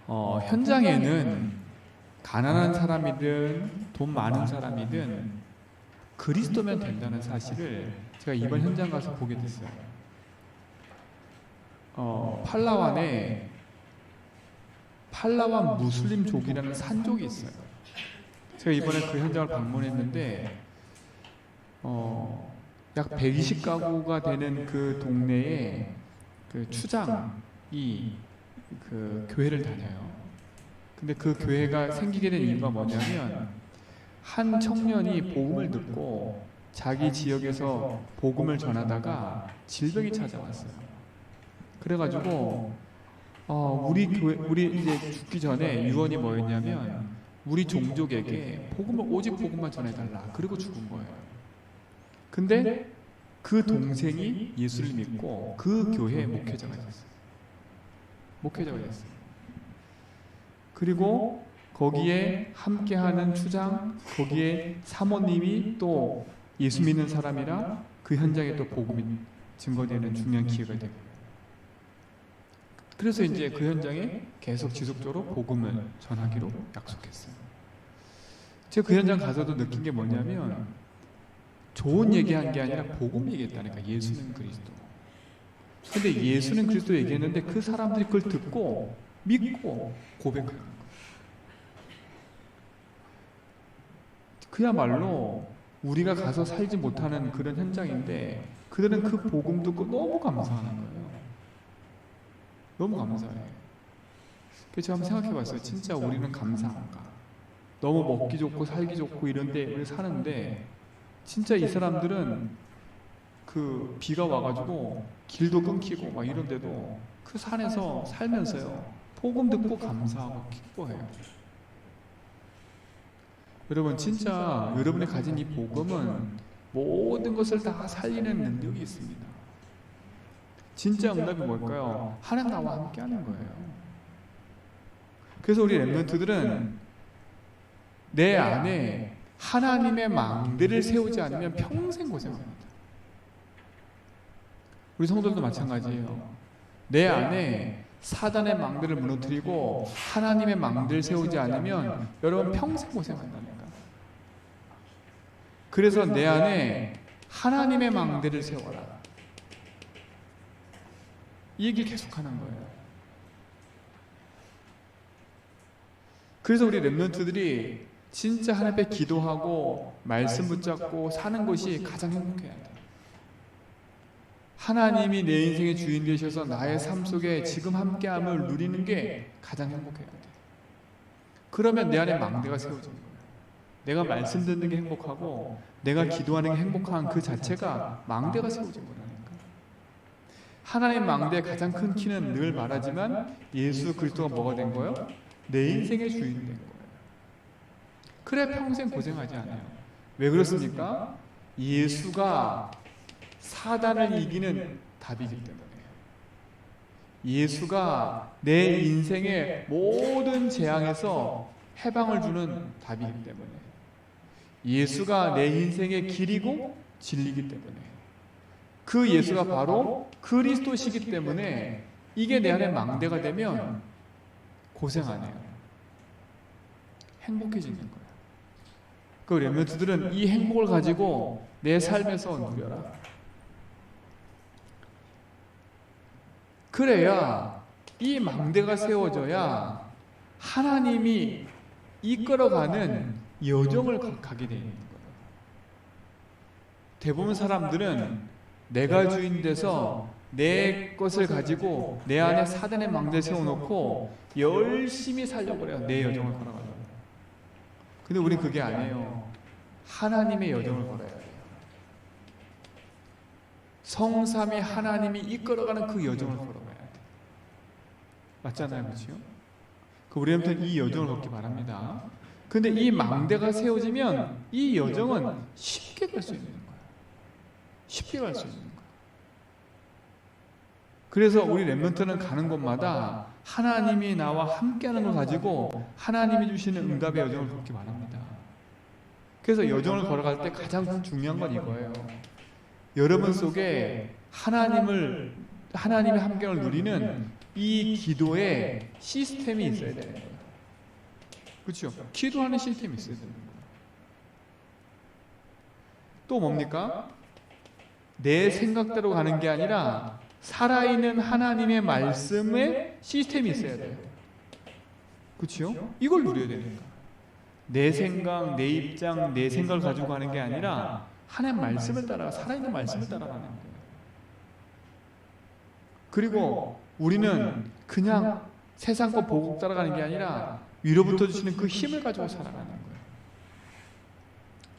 현장에는 가난한 사람이든 돈 많은 사람이든 그리스도면 된다는 사실을 제가 이번 현장 가서 보게 됐어요. 팔라완에 팔라완 무슬림족이라는 산족이 있어요. 제가 이번에 그 현장을 방문했는데 약 120가구가 되는 그 동네에 그 추장이 그 교회를 다녀요. 근데 그 교회가 생기게 된 이유가 뭐냐면 한 청년이 복음을 듣고 자기 지역에서 복음을 전하다가 질병이 찾아왔어요. 그래가지고 우리 교회, 우리 이제 죽기 전에 유언이 뭐였냐면 우리 종족에게 오직 복음만 전해달라. 그리고 죽은 거예요. 근데 그 동생이 예수를 믿고 그 교회의 목회자가 됐어요. 목회자가 됐어요. 그리고 거기에 함께하는 추장, 거기에 사모님이 또 예수 믿는 사람이라 그 현장에 또 복음이 증거되는 중요한 기회가 되고, 그래서 이제 그 현장에 계속 지속적으로 복음을 전하기로 약속했어요. 제가 그 현장 가서도 느낀 게 뭐냐면 좋은 얘기한 게 아니라 복음 얘기했다니까. 예수는 그리스도. 근데 예수는 그리스도 얘기했는데 그 사람들이 그걸 듣고 믿고 고백하는 거예요. 그야말로 우리가 가서 살지 못하는 그런 현장인데 그들은 그 복음 듣고 너무 감사하는 거예요. 너무 감사해요. 그래서 제가 한번 생각해 봤어요. 진짜 우리는 감사한가? 너무 먹기 좋고 살기 좋고 이런데 우리 사는데 진짜 이 사람들은 그 비가 와가지고 길도 끊기고 막 이런데도 그 산에서 살면서요 복음 듣고 감사하고 기뻐해요. 여러분, 진짜 여러분이 가진 이 복음은 모든 것을 다 살리는 능력이 있습니다. 진짜 응답이 뭘까요? 하나님 나와 함께 하는 거예요. 그래서 우리 렘넌트들은 내 안에 하나님의 망대를 세우지 않으면 평생 고생합니다. 우리 성도들도 마찬가지예요. 내 안에 사단의 망대를 무너뜨리고 하나님의 망대를 세우지 않으면 여러분 평생 고생한다니까. 그래서 내 안에 하나님의 망대를 세워라. 이 얘기를 계속하는 거예요. 그래서 우리 렘넌트들이 진짜 하나님 앞에 기도하고 말씀 붙잡고 사는 것이 가장 행복해야 돼요. 하나님이 내 인생의 주인 되셔서 나의 삶 속에 지금 함께함을 누리는 게 가장 행복해야 돼요. 그러면 내 안에 망대가 세워지는 거예요. 내가 말씀 듣는 게 행복하고 내가 기도하는 게 행복한 그 자체가 망대가 세워진 거라니까. 하나님 망대의 가장 큰 키는 늘 말하지만 예수 그리스도가 뭐가 된 거예요? 내 인생의 주인 된 거예요. 그래 평생 고생하지 않아요. 왜 그렇습니까? 예수가 사단을 이기는 답이기 때문에. 예수가 내 인생의 모든 재앙에서 해방을 주는 답이기 때문에. 예수가 내 인생의 길이고 진리이기 때문에. 그 예수가 바로 그리스도시기 때문에 이게 내 안에 망대가 되면 고생 안 해요. 행복해지는 거예요. 그 렘넌트들은 이 행복을 가지고 내 삶에서 누려라. 그래야 이 망대가 세워져야 하나님이 이끌어가는 여정을 가게 되는 거예요. 대부분 사람들은 내가 주인 돼서 내 것을 가지고 내 안에 사단의 망대를 세워놓고 열심히 살려고 그래요. 내 여정을 걸어가려고. 근데 우린 그게 아니에요. 하나님의 여정을 걸어야 돼요. 성삼위 하나님이 이끌어가는 그 여정을 걸어가야 돼요. 맞잖아요, 그렇죠? 우리한테는 이 여정을 걷기 바랍니다. 근데 이 망대가 세워지면 이 여정은 쉽게 갈 수 있는 거예요. 쉽게 갈 수 있는 거예요. 그래서 우리 렘넌트는 가는 곳마다 하나님이 나와 함께하는 걸 가지고 하나님이 주시는 응답의 여정을 걷기 바랍니다. 그래서 여정을 걸어갈 때 가장 중요한 건 이거예요. 여러분 속에 하나님의 함께를 누리는 이 기도에 시스템이 있어야 되는 거예요. 그렇죠? 기도하는 시스템이 있어야 되는 거예요. 또 뭡니까? 내 생각대로 가는 게 아니라 살아있는 하나님의 말씀에 시스템이 있어야 돼요. 그렇죠? 이걸 누려야 되니까. 내 생각, 내 입장, 내 생각을 가지고 가는 게 아니라 하나님 말씀을 따라, 살아있는 말씀을 따라가는 거예요. 그리고 우리는 그냥 세상 거 보고 따라가는 게 아니라 위로부터 주시는 그 힘을 가지고 살아가는 거예요.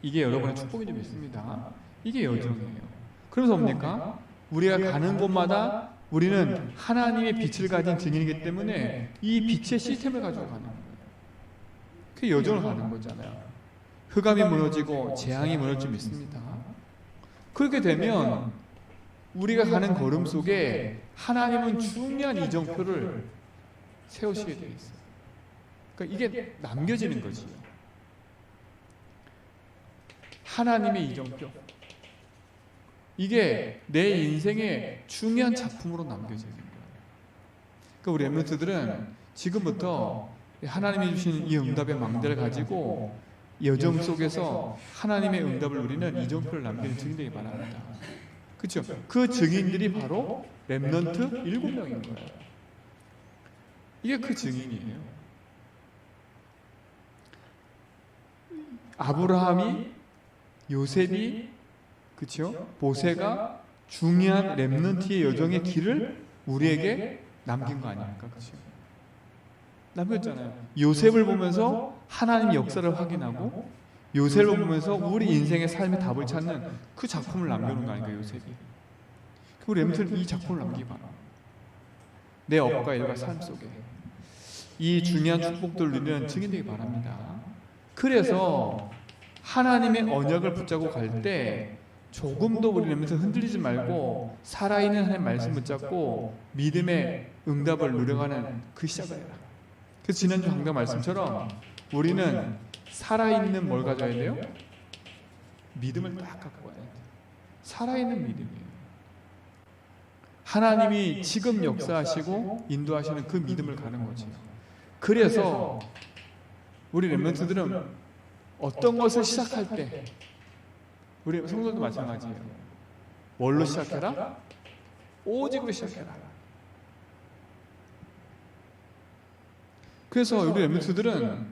이게 여러분의 축복이 좀 있습니다. 이게 여정이에요. 그래서 뭡니까? 우리가 가는 곳마다 우리는 하나님의 빛을 가진 증인이기 때문에 이 빛의 시스템을 가지고 가는 거예요. 그 여정을 가는 거잖아요. 흑암이 무너지고 재앙이 무너질 줄 믿습니다. 그렇게 되면 우리가 가는 걸음 속에 하나님은 중요한 이정표를 세우시게 되어 있어요. 그러니까 이게 남겨지는 거지. 하나님의 이정표. 이게 내 인생의 중요한 작품으로 남겨지는 거예요. 그러니까 우리 엠런트들은 지금부터 하나님이 주신 이 응답의 망대를 가지고 여정 속에서 하나님의 응답을 누리는 이정표를 남기는 증인되기 바랍니다. 그렇죠? 그 증인들이 바로 렘넌트 7명인 거예요. 이게 그 증인이에요. 아브라함이, 요셉이, 그렇죠? 모세가 중요한 렘넌트의 여정의 길을 우리에게 남긴 거 아닙니까? 그렇죠? 남겼잖아요. 요셉을 보면서 하나님 역사를 확인하고 요셉을 보면서 우리 인생의 삶의 답을 찾는 그 작품을 남겨놓은 거 아닌가요? 요셉이. 우리 렘넌트는 이 작품을 남기기 바랍니다. 내 업과 일과 삶 속에 이 중요한 축복들을 누리는 증인되기 바랍니다. 그래서 하나님의 언약을 붙잡고 갈 때 조금도 우리 렘넌트 흔들리지 말고 살아있는 하나님의 말씀 붙잡고 믿음의 응답을 누려가는 그 시작을 해라. 그래서 지난주 강단 말씀처럼 우리는 살아있는 뭘 가져야 돼요? 믿음을 딱 갖고 와야 돼요. 살아있는 믿음이에요. 하나님이 지금 역사하시고 인도하시는 그 믿음을 가는 거죠. 그래서 우리 렘넌트들은 어떤 것을 시작할 때 우리 성도도 마찬가지예요. 뭘로 시작해라? 오직으로 시작해라. 그래서 우리 렘넌트들은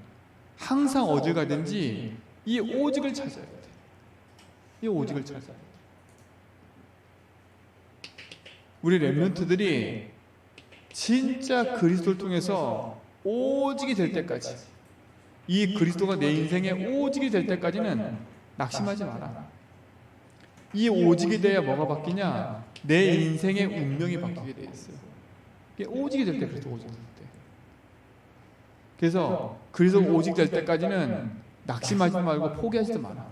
항상 어디 가든지 이 오직을 찾아야 돼. 이 오직을 찾아야 돼. 우리 렘넌트들이 진짜 그리스도를 통해서 오직이 될 때까지, 이 그리스도가 내 인생의 오직이 될 때까지는 낙심하지 마라. 이 오직이 돼야 뭐가 바뀌냐? 내 인생의 운명이 바뀌게 돼 있어요. 이게 오직이 될 때, 그리스도 오직 될 때. 그래서 그리스도 오직 될 때까지는 낙심하지 말고 포기하지도 마라.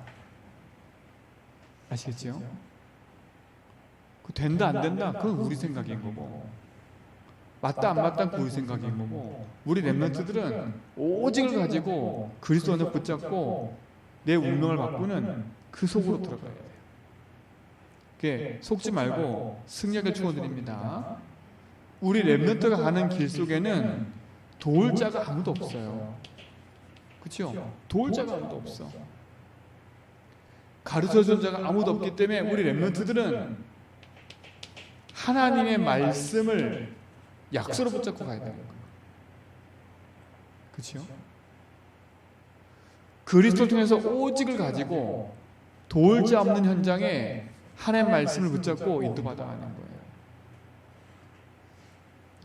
아시겠죠? 된다 안 된다 그건 우리 생각인 거고, 맞다 안 맞다 그건 우리 생각인 거고, 우리 렘넌트들은 오직을 가지고 그리스도 언약 붙잡고 내 운명을 바꾸는 그 속으로 들어가야 돼요. 그게 속지 말고 승리하게 축원드립니다. 우리 렘넌트가 가는 길 속에는 도울 자가 아무도 없어요. 그렇죠? 도울 자가 아무도 없어. 가르쳐준 자가 아무도 없기 때문에 우리 렘넌트들은 하나님의 말씀을 약속으로 붙잡고 가야 되는 거예요. 그렇죠? 그리스도를 통해서 오직을 가지고 도울 자 없는 현장에 하나님의 말씀을 붙잡고 인도받아 가는 거예요.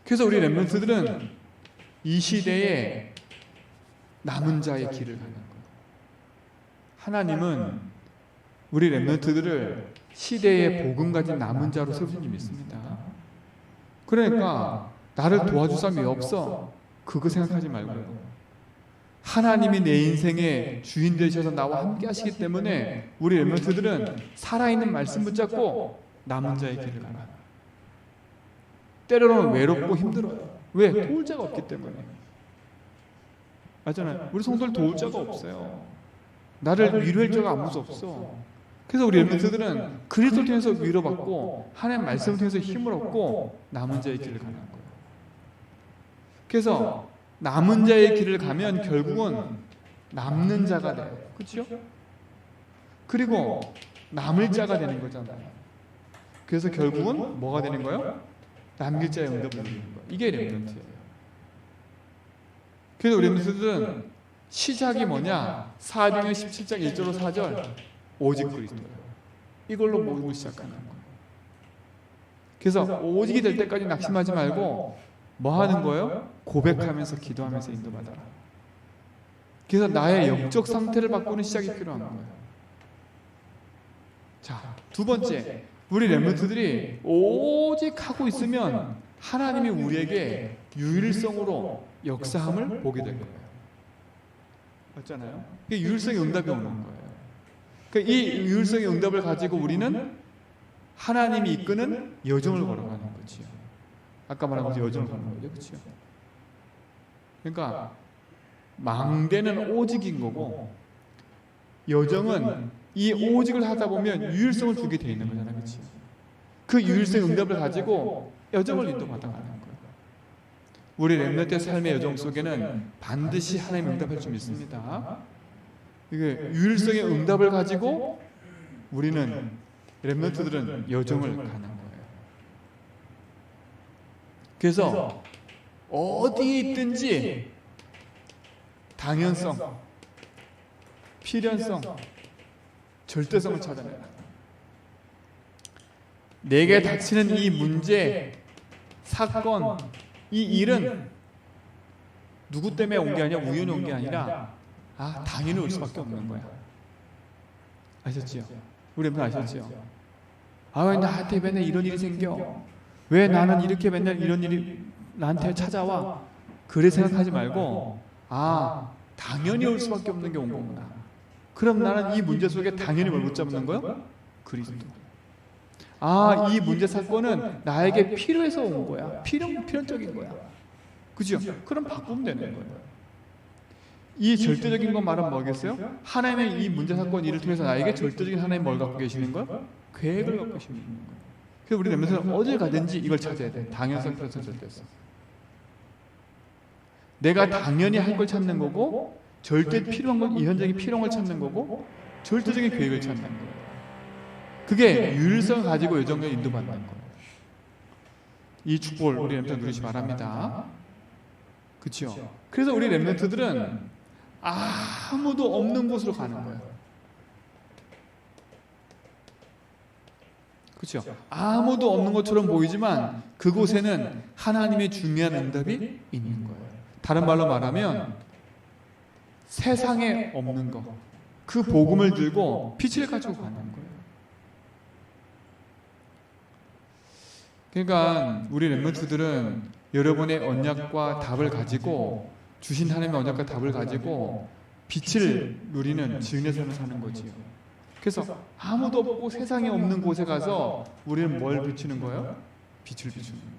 그래서 우리 렘넌트들은 이 시대에 남은 자의 길을 가는 거예요. 하나님은 우리 렘넌트들을 시대의 복음 가진 남은 자로 세우신 줄 믿습니다. 그러니까 나를 도와줄 사람이 없어, 그거 생각하지 말고요. 하나님이 내 인생의 주인 되셔서 나와 함께 하시기 때문에 우리 렘넌트들은 살아있는 말씀 붙잡고 남은 자의 길을 가라. 때로는 외롭고 힘들어요. 왜? 도울 자가 없기 때문에. 맞잖아요. 우리 성도들 도울 자가 없어요. 나를 위로할 자가 아무도 없어. 그래서 우리 렘넌트들은 그리스도를 통해서 위로받고 하나님의 말씀을 통해서 힘을 얻고 남은 자의 길을 가는 거예요. 그래서 남은 자의 길을 가면 결국은 남는 자가 돼요. 그렇죠? 그리고 남을 자가 되는 거잖아요. 그래서 결국은 뭐가 되는 거예요? 남길 자의 응답을 누리는 거예요. 이게 렘넌트예요. 그래서 우리 렘넌트들은 시작이 뭐냐? 사도행전 17장 1절로 4절 오직 그리스도예요. 이걸로 모든 걸 시작하는 거예요. 그래서 오직이 될 때까지 낙심하지 말고 뭐 하는 거예요? 고백하면서 기도하면서 인도받아라. 그래서 나의 영적 상태를 바꾸는 시작이 필요한 거예요. 자, 두 번째, 우리 렘넌트들이 오직 하고 있으면 하나님이 우리에게 유일성으로 역사함을 보게 될 거예요. 맞잖아요? 이게 유일성의 응답이 오는 거예요. 그러니까 이 유일성의 응답을 가지고 우리는 하나님이 이끄는 여정을 걸어가는 거지요. 아까 말한 것처럼 여정을 가는 거죠. 그렇죠? 그러니까 망대는 오직인 거고 여정은 이 오직을 하다 보면 유일성을 주게 돼 있는 거잖아요. 그렇죠? 그 유일성의 응답을 가지고 여정을 인도받아 가는 거예요. 우리 렘넌트의 삶의 여정 속에는 반드시 하나님의 응답할 줄 믿습니다. 이게 유일성의 응답을 가지고 우리는 렘넌트들은 여정을 가는 거예요. 그래서 어디에 있든지 당연성, 필연성, 절대성을 찾아내라. 내게 닥치는 이 문제, 사건, 이 일은 누구 때문에 온 게 아니라 우연히 온 게 아니라 당연히 올 수밖에 없는 거야. 아셨지요? 우리 멤버 아셨지요? 왜 나한테 맨날 이런 일이 생겨? 왜 나는 이렇게 맨날 이런 일이 나한테 찾아와? 그래 생각하지 말고 당연히 올 수밖에 없는 게 온 거구나. 그럼 나는 이 문제 속에 당연히 뭘 붙잡는 거예요? 그리스도. 이 문제 사건은 나에게 필요해서 온 거야. 필연적인 거야. 그죠? 그럼 바꾸면 되는 거예요. 이 절대적인 건 말은 뭐겠어요? 하나님의 이 문제 사건 일을 통해서 나에게 절대적인 하나님 뭘 갖고 계시는 거예요? 계획을 갖고 계시는 거예요. 그래서 우리 렘넌트는 어딜 가든지 이걸 찾아야 돼. 당연성, 필연성, 절대성. 내가 당연히 할 걸 찾는 거고 절대 필요한 건 이현적인 필요한 걸 찾는 거고 절대적인 계획을 찾는 거예요. 그게 유일성을 가지고 여정을 인도받는 거예요. 이 축복을 우리 렘넌트 누리시 바랍니다. 그렇죠? 그래서 우리 렘넌트들은 아무도 없는 곳으로 가는 거예요. 그렇죠? 아무도 없는 것처럼 보이지만 그곳에는 하나님의 중요한 응답이 있는 거예요. 다른 말로 말하면 세상에 없는 것, 그 복음을 들고 빛을 가지고 가는 거예요. 그러니까 우리 렘넌트들은 여러분의 언약과 답을 가지고 주신 하나님의 언약과 답을 가지고 빛을 누리는 증인의 삶을 사는 거지요. 그래서 아무도 없고 세상에 없는 곳에 가서 우리는 뭘 비추는 거예요? 빛을 비추는 거예요.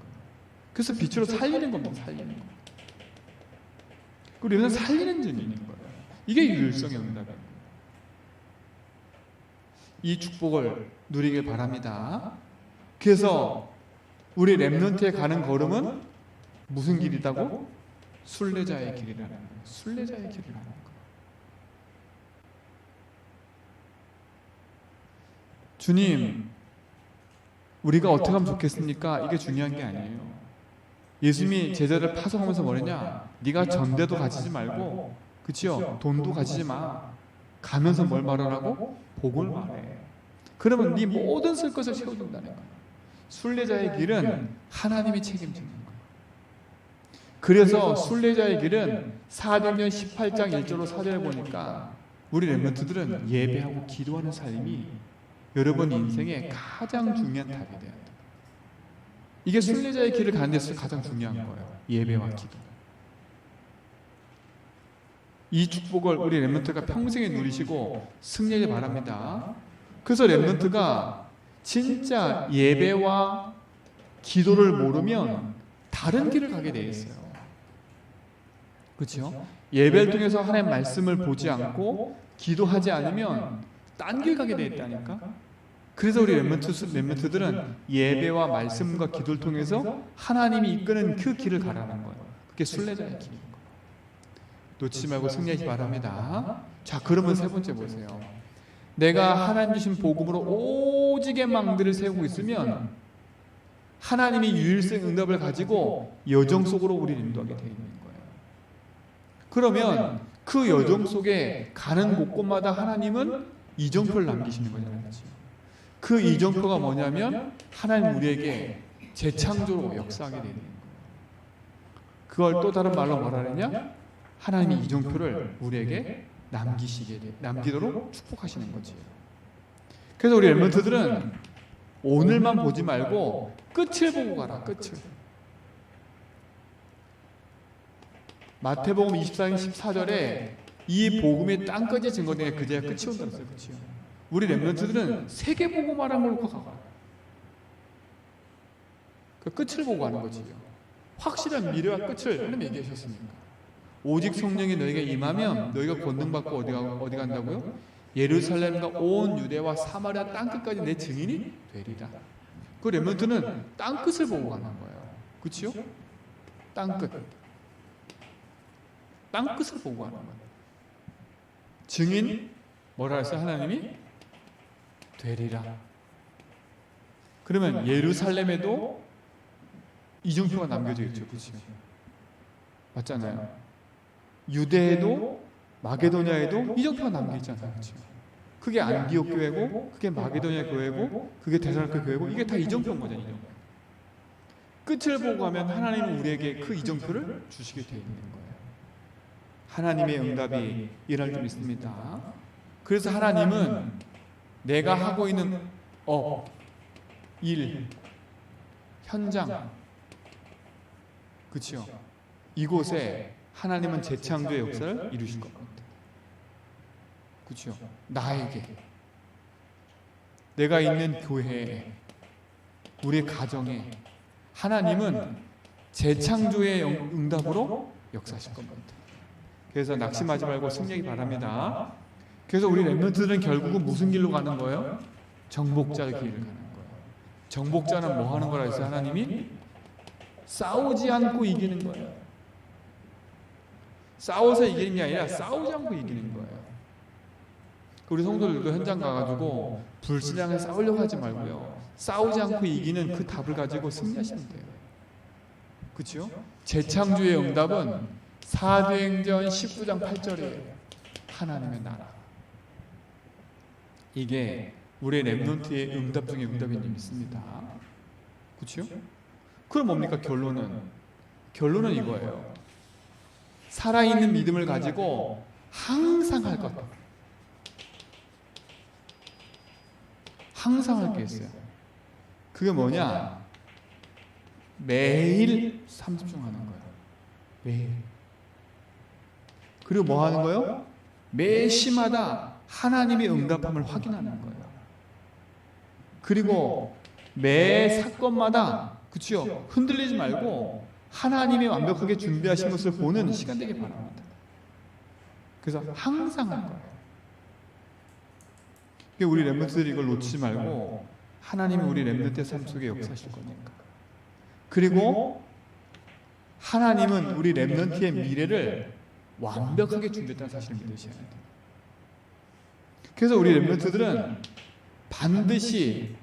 그래서 빛으로 살리는 겁니다. 살리는 거. 우리는 살리는 증인인 거예요. 이게 유일성의 응답입니다. 이 축복을 누리길 바랍니다. 그래서 우리 렘넌트에 가는 걸음은 무슨 길이다고? 순례자의 길이라는 거예요. 순례자의 길이라는 거예요. 주님, 우리가 어떻게 하면 좋겠습니까? 이게 중요한 게 아니에요. 예수님이 제자를 파송하면서 뭐랬냐? 네가 전대도 가지지 말고, 그치요? 돈도 가지지 마. 가면서 뭘 말하라고? 복을 말해. 그러면 네 모든 쓸 것을 채워준다는 거예요. 순례자의 길은 하나님이 책임지는 거예요. 그래서 순례자의 길은 사도행전 18장 1절로 4절에 보니까 우리 렘넌트들은 예배하고 기도하는 삶이 여러분 인생의 가장 중요한 답이 돼야 돼요. 이게 순례자의 길을 가는 데서 가장 중요한 거예요. 예배와 기도. 이 축복을 우리 렘넌트가 평생에 누리시고 승리하길 바랍니다. 그래서 렘넌트가 진짜 예배와 기도를 모르면 다른 길을 가게 돼 있어요. 그렇죠? 예배를 통해서 하나님의 말씀을 보지 않고 기도하지 않으면 딴 길 가게 돼 있다니까. 그래서 우리 렘넌트들은 예배와 말씀과 기도를 통해서 하나님이 이끄는 그 길을 가라는 거예요. 그게 순례자의 길인 거예요. 놓치지 말고 승리하시기 바랍니다. 자, 그러면 세 번째 보세요. 내가 하나님 주신 복음으로 오직의 망대를 세우고 있으면 하나님이 유일성 응답을 가지고 여정 속으로 우리를 인도하게 되어 있는 거예요. 그러면 그 여정 속에 가는 곳곳마다 하나님은 이정표를 남기시는 거잖아요. 그 이정표가 뭐냐면 하나님 우리에게 재창조로 역사하게 되는 거예요. 그걸 또 다른 말로 뭐라 그러냐? 하나님이 이정표를 우리에게 남기도록 축복하시는 거지. 그래서 우리 렘넌트들은 오늘만 보지 말고 끝을 보고 가라. 끝을. 마태복음 24장 14절에 이 복음의 땅끝에 증거된 게 그제야 끝이 온다고 했어요. 끝이요. 우리 렘넌트들은 세계 보고 말한 걸 놓고 가봐. 그 끝을 보고 가는 거지요. 확실한 미래와 끝을 하나님 얘기하셨으니까. 오직 성령이 너희가 임하면 너희가 권능받고 어디 간다고요? 예루살렘과 온 유대와 사마리아 땅끝까지 내 증인이 되리라. 그 렘넌트는 땅끝을 보고 가는 거예요. 그렇죠? 땅끝. 땅끝을 보고 가는 거예요. 증인 뭐라 했어요? 하나님이 되리라. 그러면 예루살렘에도 이정표가 남겨져 있죠. 그렇죠? 맞잖아요. 유대에도 마게도냐에도 이정표가 남겨있잖아요. 그렇죠? 그게 안디옥 교회고 그게 마게도냐 교회고 그게 데살로니가 교회고 이게 다 이정표인 거잖아요. 끝을 보고 가면 하나님은 우리에게 그 이정표를 주시게 되어 있는 거예요. 하나님의 응답이 일어날 줄 믿습니다. 그래서 하나님은 내가 하고 있는 일, 현장, 그렇죠? 이곳에 하나님은 재창조의 역사를 이루실 겁니다. 그렇죠? 나에게, 내가 있는 교회에, 우리의 가정에 하나님은 재창조의 응답으로 역사하실 겁니다. 그래서 낙심하지 말고 승리하기 바랍니다. 그래서 우리 렘넌트들은 결국은 무슨 길로 가는 거예요? 정복자의 길을 가는 거예요. 정복자는 뭐 하는 거라 해서 하나님이 싸우지 않고 이기는 거예요. 싸워서 이기는 게 아니라 싸우지 않고 이기는 거예요. 우리 성도들도 현장 가가지고 불신앙에 싸우려고 하지 말고요. 싸우지 않고 이기는 그 답을 가지고 승리하시면 돼요. 그렇죠? 재창조의 응답은 사도행전 19장 8절이에요. 하나님의 나라. 이게 우리의 렘넌트의 응답 중에 응답인 줄 믿습니다. 그렇죠? 그럼 뭡니까? 결론은 이거예요. 살아있는 믿음을 가지고 항상 할 것. 항상 할 게 있어요. 그게 뭐냐? 매일 30중 하는 거예요. 매일. 그리고 뭐 하는 거예요? 매 시마다 하나님의 응답함을 확인하는 거예요. 그리고 매 사건마다 그렇죠? 흔들리지 말고 하나님이 완벽하게 준비하신 것을 보는 시간 되길 바랍니다. 그래서 항상 할 거예요. 우리 렘넌트들이 이걸 놓치지 말고 하나님이 우리 렘넌트의 삶 속에 역사하실 거니까. 그리고 하나님은 우리 렘넌트의 미래를 완벽하게 준비했다는 사실을 믿으셔야 돼요. 그래서 우리 렘넌트들은 반드시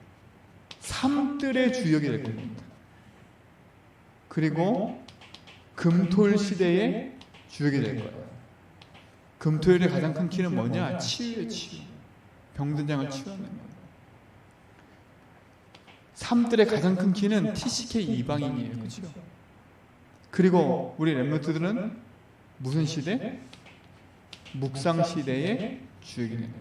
삶들의 주역이 될 겁니다. 그리고 금토일 시대의 주역이 될 거예요. 금토일의 가장 큰 키는 뭐냐? 치유의 치유. 병든 장을 치유하는 거예요. 삶들의 가장 큰 키는 TCK 이방인이에요. 그렇죠? 그리고 우리 렘넌트들은 무슨 시대? 묵상 시대의 주역이 되는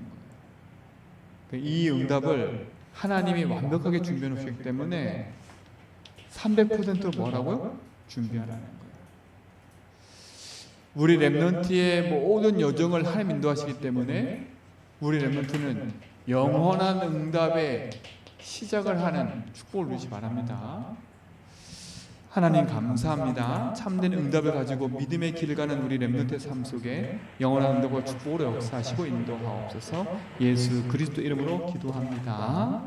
거예요. 이 응답을 하나님이 완벽하게 준비해 놓으셨기 때문에 300%로 뭐라고요? 준비하라는 거예요. 우리 렘넌트의 모든 여정을 하나님 인도하시기 때문에 우리 렘넌트는 영원한 응답의 시작을 하는 축복을 누리시 바랍니다. 하나님 감사합니다. 참된 응답을 가지고 믿음의 길을 가는 우리 렘넌트의 삶 속에 영원한 응답과 축복으로 역사하시고 인도하옵소서. 예수 그리스도 이름으로 기도합니다.